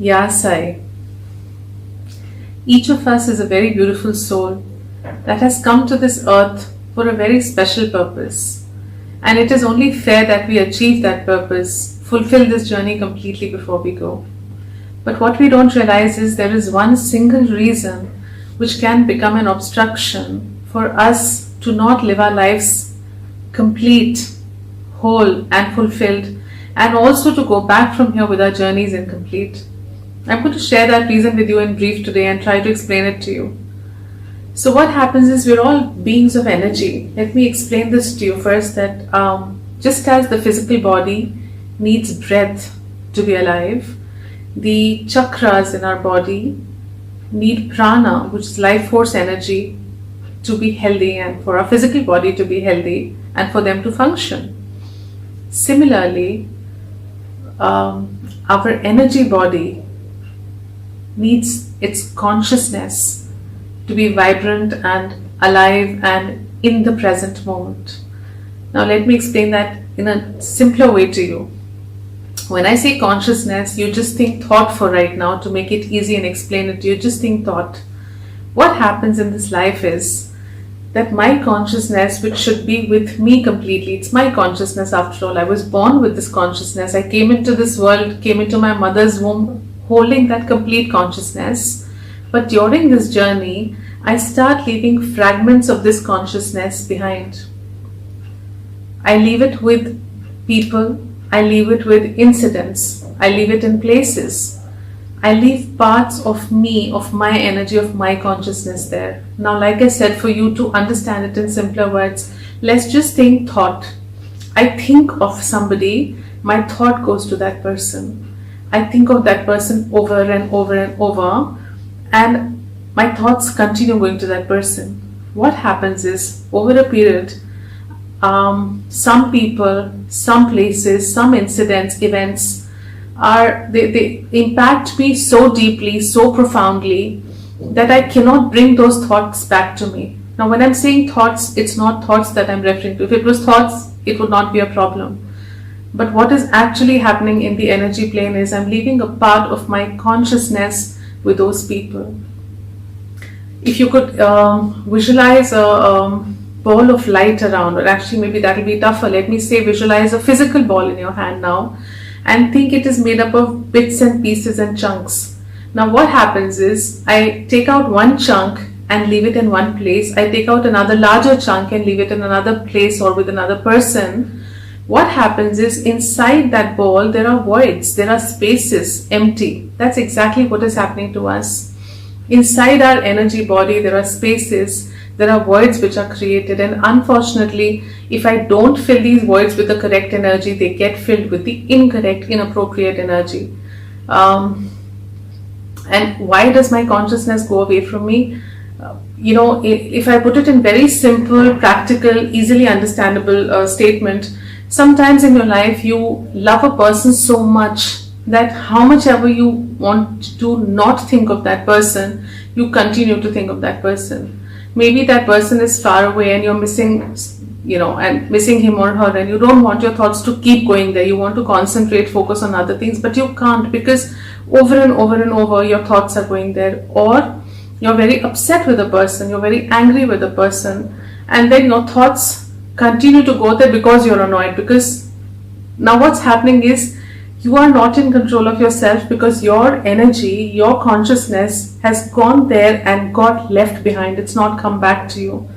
Yasai. Each of us is a very beautiful soul that has come to this earth for a very special purpose. And it is only fair that we achieve that purpose, fulfill this journey completely before we go. But what we don't realize is there is one single reason which can become an obstruction for us to not live our lives complete, whole and fulfilled, and also to go back from here with our journeys incomplete. I'm going to share that reason with you in brief today and try to explain it to you. So what happens is we're all beings of energy. Let me explain this to you first, that just as the physical body needs breath to be alive, the chakras in our body need prana, which is life force energy, to be healthy and for our physical body to be healthy and for them to function. Similarly, our energy body needs its consciousness to be vibrant and alive and in the present moment. Now let me explain that in a simpler way to you. When I say consciousness, you just think thought for right now. To make it easy and explain it to you, just think thought. What happens in this life is that my consciousness, which should be with me completely, it's my consciousness after all. I was born with this consciousness. I came into this world, came into my mother's womb holding that complete consciousness. But during this journey, I start leaving fragments of this consciousness behind. I leave it with people, I leave it with incidents, I leave it in places. I leave parts of me, of my energy, of my consciousness there. Now, like I said, for you to understand it in simpler words, let's just think thought. I think of somebody, my thought goes to that person. I think of that person over and over and over, and my thoughts continue going to that person. What happens is, over a period, some people, some places, some incidents, events they impact me so deeply, so profoundly, that I cannot bring those thoughts back to me. Now when I'm saying thoughts, it's not thoughts that I'm referring to. If it was thoughts, it would not be a problem. But what is actually happening in the energy plane is I'm leaving a part of my consciousness with those people. If you could visualize a ball of light around, or actually maybe that will be tougher. Let me say visualize a physical ball in your hand now and think it is made up of bits and pieces and chunks. Now what happens is I take out one chunk and leave it in one place. I take out another larger chunk and leave it in another place or with another person. What happens is inside that ball there are voids, there are spaces, empty. That's exactly what is happening to us. Inside our energy body there are spaces, there are voids which are created, and unfortunately if I don't fill these voids with the correct energy, they get filled with the incorrect, inappropriate energy. And why does my consciousness go away from me? If I put it in very simple, practical, easily understandable statement, sometimes in your life you love a person so much that how much ever you want to not think of that person, you continue to think of that person. Maybe that person is far away and you're missing him or her, and you don't want your thoughts to keep going there. You want to concentrate, focus on other things, but you can't, because over and over and over your thoughts are going there. Or you're very upset with a person, you're very angry with a person, and then your thoughts continue to go there because you're annoyed. Because now what's happening is you are not in control of yourself, because your energy, your consciousness has gone there and got left behind. It's not come back to you.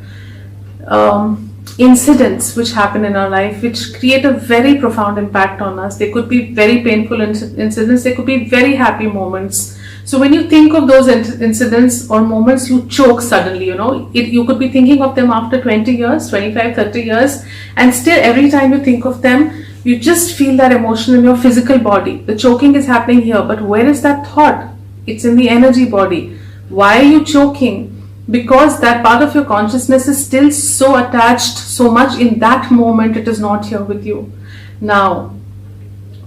Incidents which happen in our life, which create a very profound impact on us. They could be very painful incidents, they could be very happy moments. So when you think of those incidents or moments, you choke suddenly, you could be thinking of them after 20 years, 25, 30 years, and still every time you think of them, you just feel that emotion in your physical body. The choking is happening here, but where is that thought? It's in the energy body. Why are you choking? Because that part of your consciousness is still so attached, so much in that moment, it is not here with you. Now,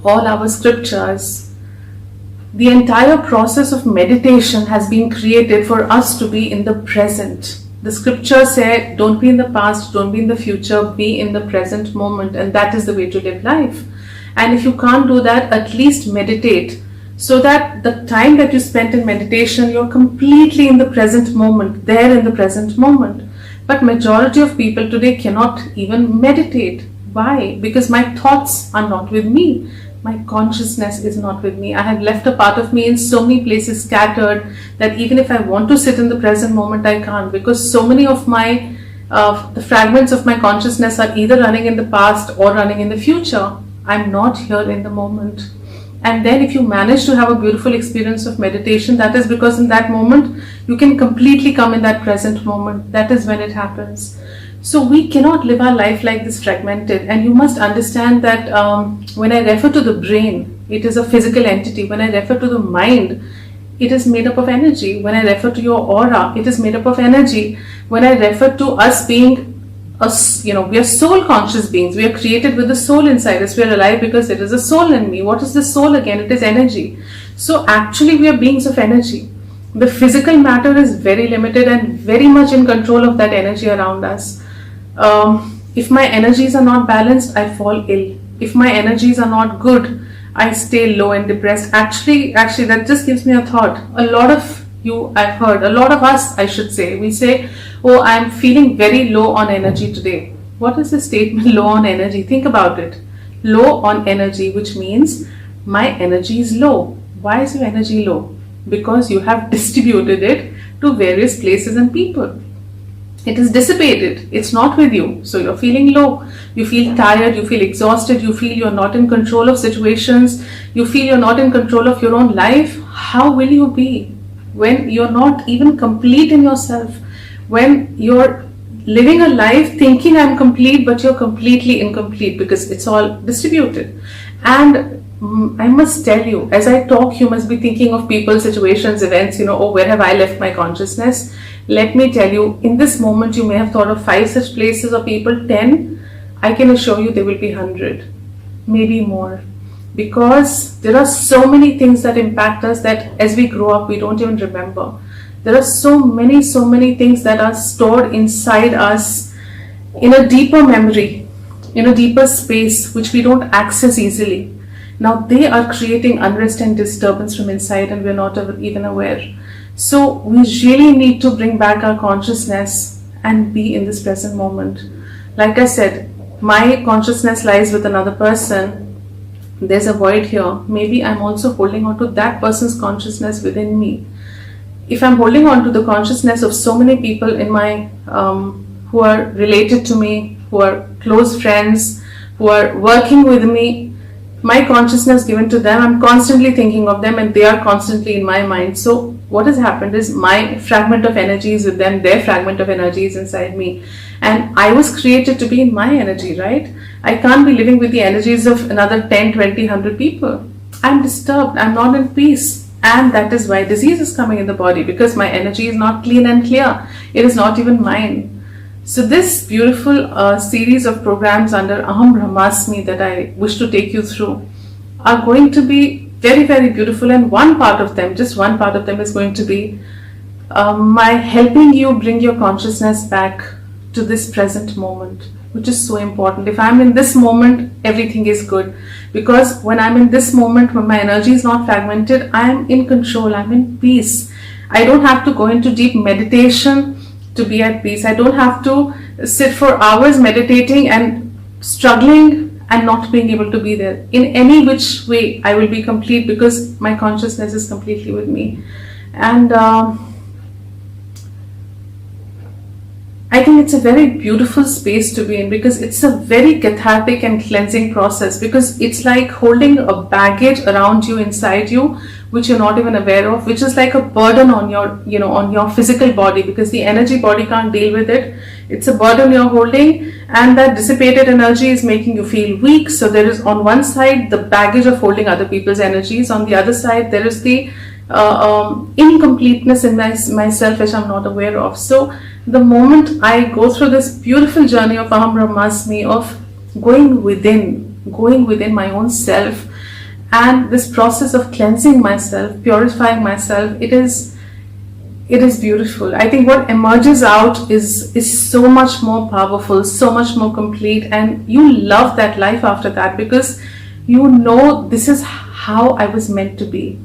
all our scriptures, the entire process of meditation has been created for us to be in the present. The scriptures say, don't be in the past, don't be in the future, be in the present moment, and that is the way to live life. And if you can't do that, at least meditate so that the time that you spent in meditation, you're completely in the present moment, there in the present moment. But majority of people today cannot even meditate. Why? Because my thoughts are not with me. My consciousness is not with me. I have left a part of me in so many places scattered that even if I want to sit in the present moment, I can't, because so many of my the fragments of my consciousness are either running in the past or running in the future. I'm not here in the moment. And then if you manage to have a beautiful experience of meditation, that is because in that moment you can completely come in that present moment. That is when it happens. So we cannot live our life like this fragmented. And you must understand that when I refer to the brain, it is a physical entity. When I refer to the mind, it is made up of energy. When I refer to your aura, it is made up of energy. When I refer to us being us, we are soul conscious beings. We are created with the soul inside us. We are alive because there is a soul in me. What is the soul again? It is energy. So actually we are beings of energy. The physical matter is very limited and very much in control of that energy around us. If my energies are not balanced, I fall ill. If my energies are not good, I stay low and depressed. Actually, that just gives me a thought. A lot of you, I've heard, a lot of us, I should say, we say, oh, I'm feeling very low on energy today. What is the statement, low on energy? Think about it. Low on energy, which means my energy is low. Why is your energy low? Because you have distributed it to various places and people. It is dissipated. It's not with you. So you're feeling low. You feel tired. You feel exhausted. You feel you're not in control of situations. You feel you're not in control of your own life. How will you be when you're not even complete in yourself? When you're living a life thinking I'm complete, but you're completely incomplete because it's all distributed. And I must tell you, as I talk, you must be thinking of people, situations, events, oh, where have I left my consciousness? Let me tell you, in this moment, you may have thought of 5 such places or people, 10. I can assure you there will be 100, maybe more. Because there are so many things that impact us that as we grow up, we don't even remember. There are so many things that are stored inside us in a deeper memory, in a deeper space, which we don't access easily. Now they are creating unrest and disturbance from inside and we're not even aware. So we really need to bring back our consciousness and be in this present moment. Like I said, my consciousness lies with another person. There's a void here. Maybe I'm also holding on to that person's consciousness within me. If I'm holding on to the consciousness of so many people in my who are related to me, who are close friends, who are working with me, my consciousness given to them, I'm constantly thinking of them and they are constantly in my mind. So what has happened is my fragment of energy is with them, their fragment of energy is inside me. And I was created to be in my energy, right? I can't be living with the energies of another 10, 20, 100 people. I'm disturbed, I'm not in peace. And that is why disease is coming in the body, because my energy is not clean and clear. It is not even mine. So this beautiful series of programs under Aham Brahmasmi that I wish to take you through are going to be very, very beautiful. And one part of them, just one part of them is going to be my helping you bring your consciousness back to this present moment, which is so important. If I'm in this moment, everything is good. Because when I'm in this moment, when my energy is not fragmented, I'm in control, I'm in peace. I don't have to go into deep meditation to be at peace. I don't have to sit for hours meditating and struggling and not being able to be there. In any which way, I will be complete because my consciousness is completely with me. And I think it's a very beautiful space to be in, because it's a very cathartic and cleansing process, because it's like holding a baggage around you, inside you, which you're not even aware of, which is like a burden on your, on your physical body, because the energy body can't deal with it. It's a burden you're holding, and that dissipated energy is making you feel weak. So there is on one side the baggage of holding other people's energies, on the other side there is the incompleteness in myself which I'm not aware of. So the moment I go through this beautiful journey of Aham Brahmasmi, of going within my own self, and this process of cleansing myself, purifying myself, it is beautiful. I think what emerges out is so much more powerful, so much more complete, and you love that life after that, because this is how I was meant to be.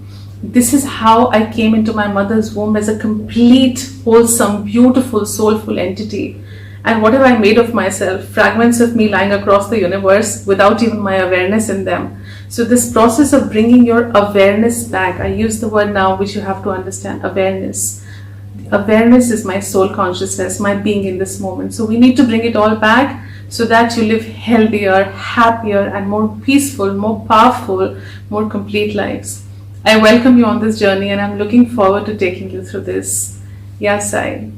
This is how I came into my mother's womb, as a complete, wholesome, beautiful, soulful entity. And what have I made of myself? Fragments of me lying across the universe without even my awareness in them. So, this process of bringing your awareness back, I use the word now, which you have to understand: awareness. Awareness is my soul consciousness, my being in this moment. So, we need to bring it all back so that you live healthier, happier, and more peaceful, more powerful, more complete lives. I welcome you on this journey, and I'm looking forward to taking you through this. Yes, I.